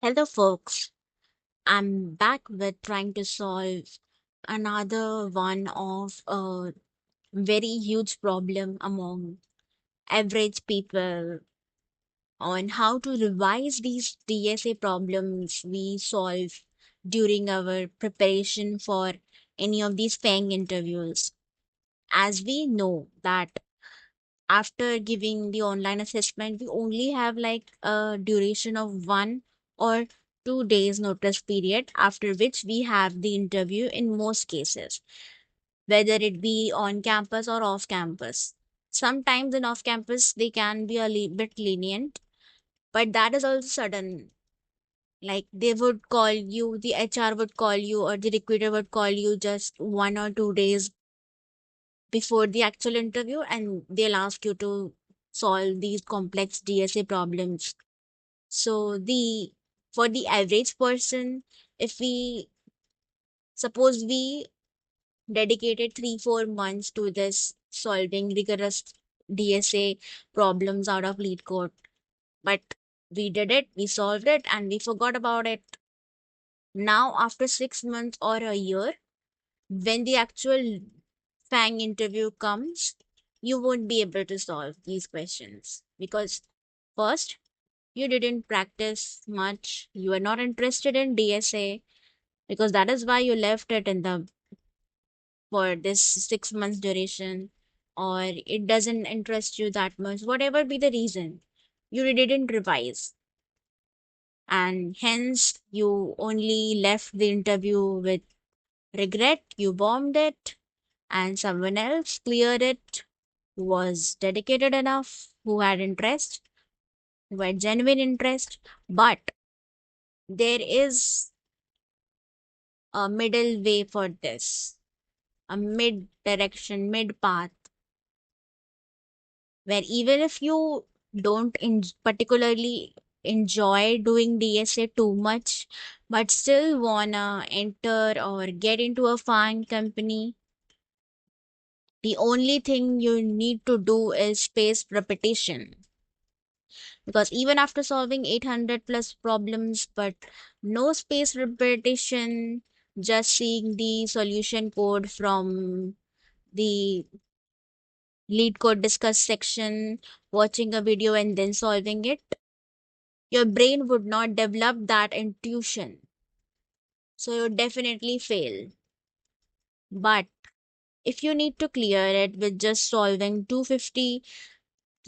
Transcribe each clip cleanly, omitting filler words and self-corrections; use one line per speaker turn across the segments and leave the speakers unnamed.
Hello, folks. I'm back with trying to solve another one of a very huge problem among average people on how to revise these DSA problems we solve during our preparation for any of these FAANG interviews. As we know that after giving the online assessment, we only have like a duration of 1 or 2 days notice period, after which we have the interview in most cases, whether it be on campus or off campus. Sometimes in off campus, they can be a bit lenient, but that is also sudden. Like they would call you, the HR would call you, or the recruiter would call you just 1 or 2 days before the actual interview, and they'll ask you to solve these complex DSA problems. So the for the average person, if we suppose we dedicated 3-4 months to this solving rigorous DSA problems out of Leetcode, but we did it, we solved it, and we forgot about it. Now after 6 months or a year, when the actual FAANG interview comes, you won't be able to solve these questions because first, you didn't practice much. You are not interested in DSA because that is why you left it in the for this 6 months duration, or it doesn't interest you that much. Whatever be the reason, you didn't revise, and hence you only left the interview with regret. You bombed it, and someone else cleared it who was dedicated enough, who had interest, who had genuine interest. But there is a middle way for this, a mid direction, mid path, where even if you don't particularly enjoy doing DSA too much, but still wanna enter or get into a FAANG company, the only thing you need to do is spaced repetition. Because even after solving 800 plus problems, but no space repetition, just seeing the solution code from the Leetcode discuss section, watching a video and then solving it, your brain would not develop that intuition. So you definitely fail. But if you need to clear it with just solving 250,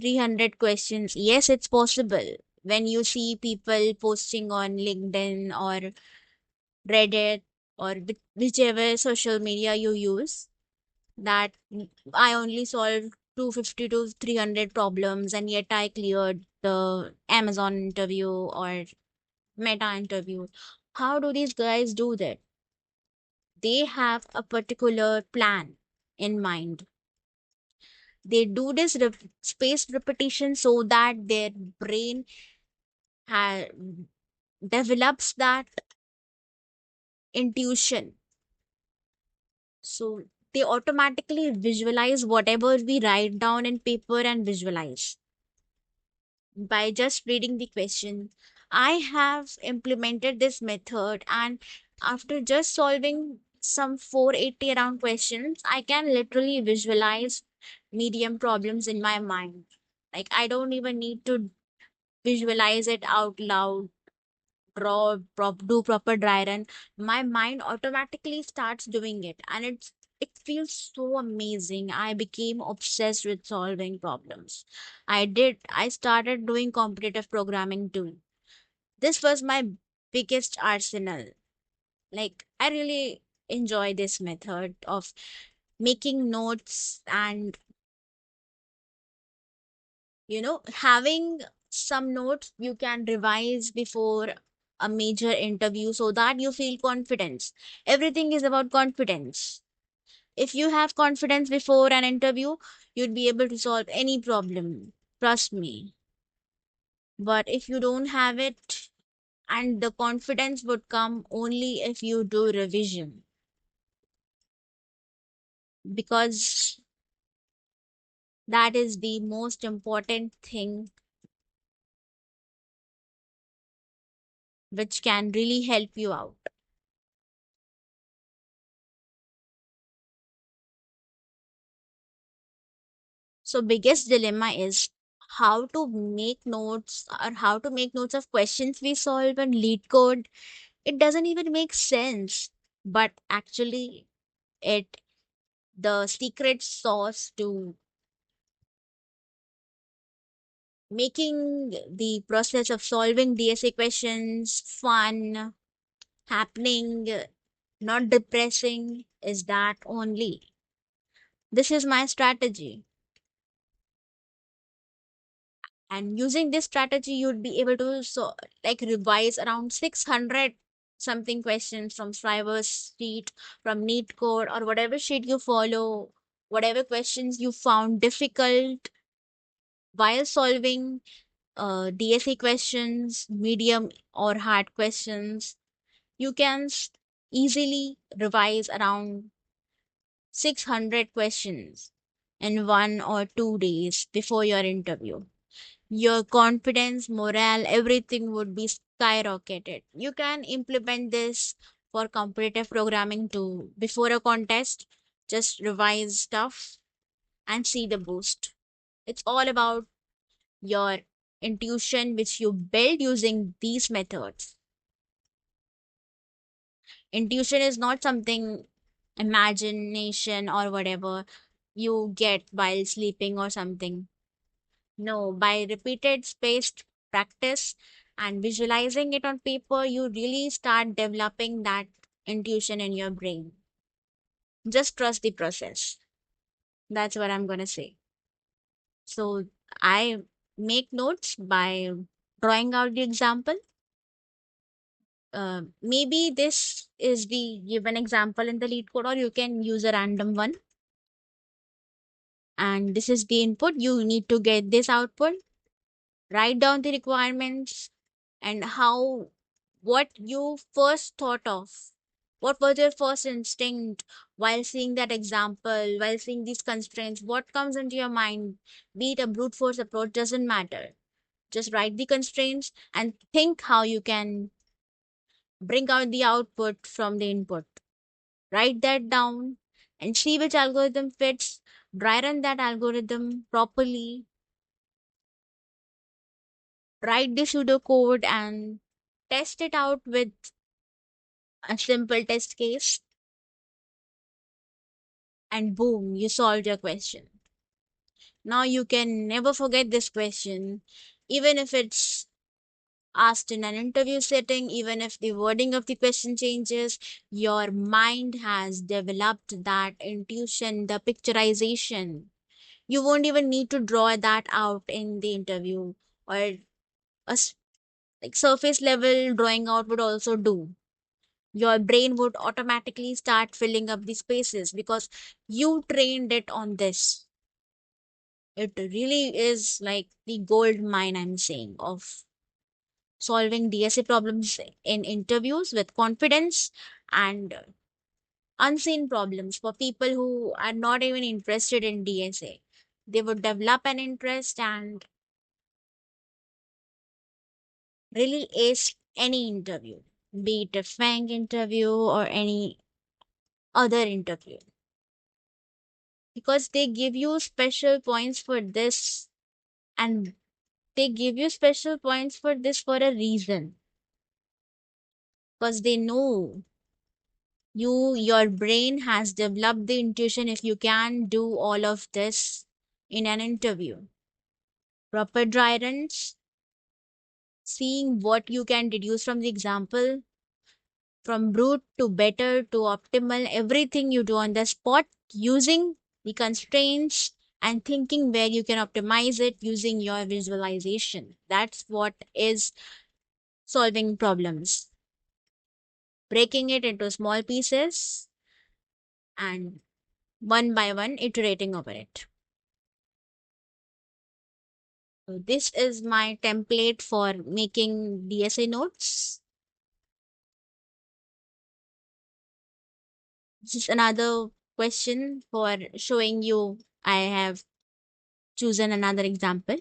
300 questions, yes, it's possible. When you see people posting on LinkedIn or Reddit or whichever social media you use, that I only solved 250 to 300 problems and yet I cleared the Amazon interview or Meta interview. How do these guys do that? They have a particular plan in mind. They do this spaced repetition so that their brain ha- develops that intuition. So they automatically visualize whatever we write down in paper and visualize by just reading the question. I have implemented this method, and after just solving some 480 around questions, I can literally visualize medium problems in my mind. Like, I don't even need to visualize it out loud, do proper dry run. My mind automatically starts doing it, and it feels so amazing. I became obsessed with solving problems. I started doing competitive programming too. This was my biggest arsenal. Like, I really enjoy this method of making notes and having some notes you can revise before a major interview so that you feel confidence. Everything is about confidence. If you have confidence before an interview, you'd be able to solve any problem. Trust me. But if you don't have it, and the confidence would come only if you do revision, because that is the most important thing which can really help you out. So biggest dilemma is how to make notes, or how to make notes of questions we solve and lead code. It doesn't even make sense, but actually it the secret sauce to making the process of solving DSA questions fun, happening, not depressing, is that only. This is my strategy. And using this strategy, you'd be able to revise around 600 something questions from Striver's sheet, from Neat Code, or whatever sheet you follow, whatever questions you found difficult while solving DSA questions, medium or hard questions. You can easily revise around 600 questions in 1 or 2 days before your interview. Your confidence, morale, everything would be skyrocketed. You can implement this for competitive programming too. Before a contest, just revise stuff and see the boost. It's all about your intuition, which you build using these methods. Intuition is not something imagination or whatever you get while sleeping or something. No, by repeated spaced practice and visualizing it on paper, you really start developing that intuition in your brain. Just trust the process. That's what I'm going to say. So I make notes by drawing out the example. Maybe this is the given example in the lead code, or you can use a random one. And this is the input. You need to get this output. Write down the requirements and how, what you first thought of. What was your first instinct while seeing that example, while seeing these constraints? What comes into your mind? Be it a brute force approach, doesn't matter. Just write the constraints and think how you can bring out the output from the input. Write that down and see which algorithm fits. Dry run that algorithm properly. Write the pseudocode and test it out with a simple test case, and boom, you solved your question. Now you can never forget this question, even if it's asked in an interview setting, even if the wording of the question changes. Your mind has developed that intuition, the picturization. You won't even need to draw that out in the interview, or a surface level drawing out would also do. Your brain would automatically start filling up the spaces because you trained it on this. It really is like the gold mine, I'm saying, of solving DSA problems in interviews with confidence, and unseen problems for people who are not even interested in DSA. They would develop an interest and really ace any interview, be it a FAANG interview or any other interview, because they give you special points for this, and they give you special points for this for a reason, because they know your brain has developed the intuition if you can do all of this in an interview. Proper dry runs, seeing what you can deduce from the example, from brute to better to optimal, everything you do on the spot using the constraints and thinking where you can optimize it using your visualization. That's what is solving problems. Breaking it into small pieces and one by one iterating over it. So this is my template for making DSA notes. This is another question for showing you I have chosen another example.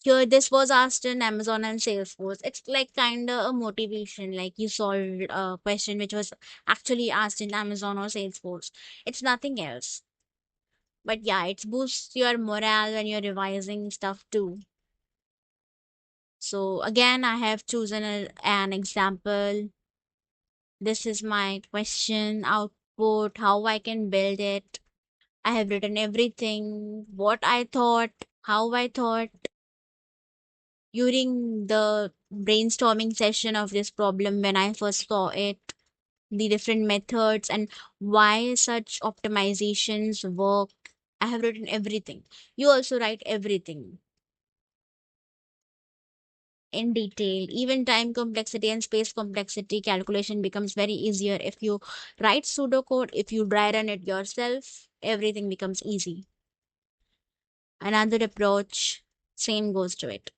Here, this was asked in Amazon and Salesforce. It's like kind of a motivation, like you solved a question which was actually asked in Amazon or Salesforce. It's nothing else. But yeah, it boosts your morale when you're revising stuff too. So again, I have chosen an example. This is my question output, how I can build it. I have written everything, what I thought, how I thought during the brainstorming session of this problem when I first saw it, the different methods and why such optimizations work. I have written everything. You also write everything in detail. Even time complexity and space complexity calculation becomes very easier if you write pseudocode, if you dry run it yourself, everything becomes easy. Another approach, same goes to it.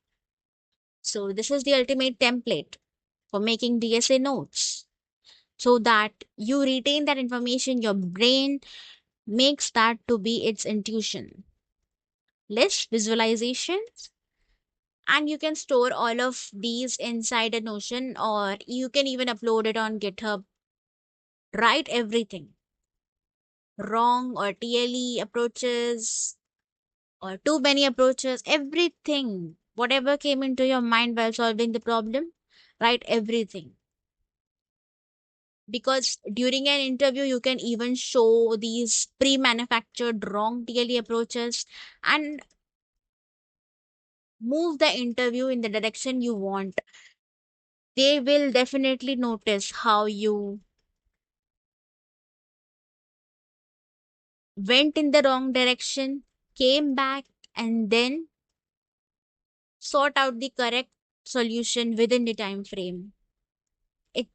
So this is the ultimate template for making DSA notes so that you retain that information, your brain makes that to be its intuition. Less visualizations, and you can store all of these inside a Notion, or you can even upload it on GitHub. Write everything, wrong or TLE approaches or too many approaches, everything, whatever came into your mind while solving the problem, write everything. Because during an interview, you can even show these pre manufactured wrong TLE approaches and move the interview in the direction you want. They will definitely notice how you went in the wrong direction, came back, and then sort out the correct solution within the time frame. It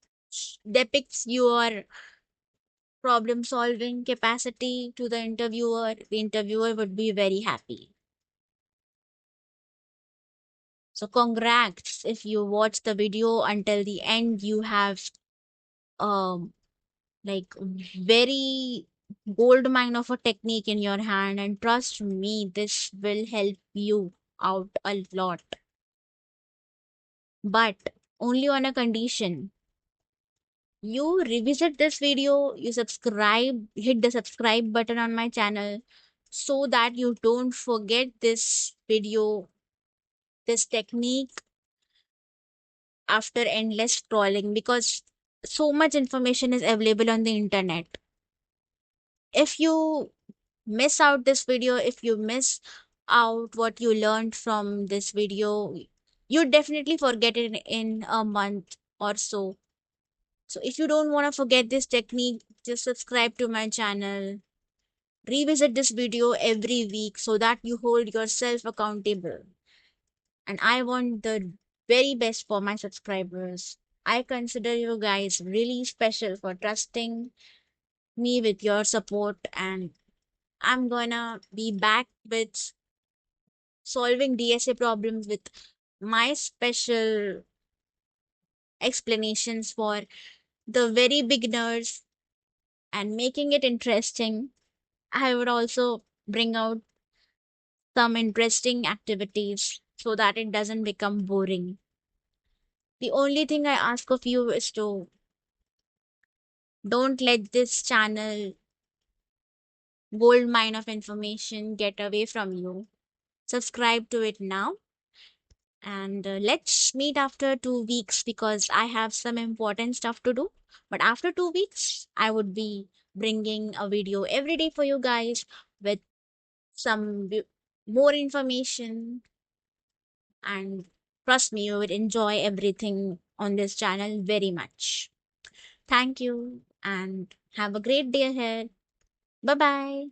depicts your problem solving capacity to the interviewer. The interviewer would be very happy. So, congrats if you watch the video until the end. You have um like very gold mine of a technique in your hand, and trust me, this will help you out a lot. But only on a condition. You revisit this video, you subscribe, hit the subscribe button on my channel so that you don't forget this video, this technique after endless scrolling, because so much information is available on the internet. If you miss out this video, if you miss out what you learned from this video, you definitely forget it in a month or so. So if you don't want to forget this technique, just subscribe to my channel. Revisit this video every week so that you hold yourself accountable. And I want the very best for my subscribers. I consider you guys really special for trusting me with your support, and I'm gonna be back with solving DSA problems with my special explanations for the very beginners and making it interesting. I would also bring out some interesting activities so that it doesn't become boring. The only thing I ask of you is to don't let this channel gold mine of information get away from you. Subscribe to it now, and let's meet after 2 weeks because I have some important stuff to do. But after 2 weeks, I would be bringing a video every day for you guys with some more information, and trust me, you would enjoy everything on this channel very much. Thank you and have a great day ahead. Bye bye.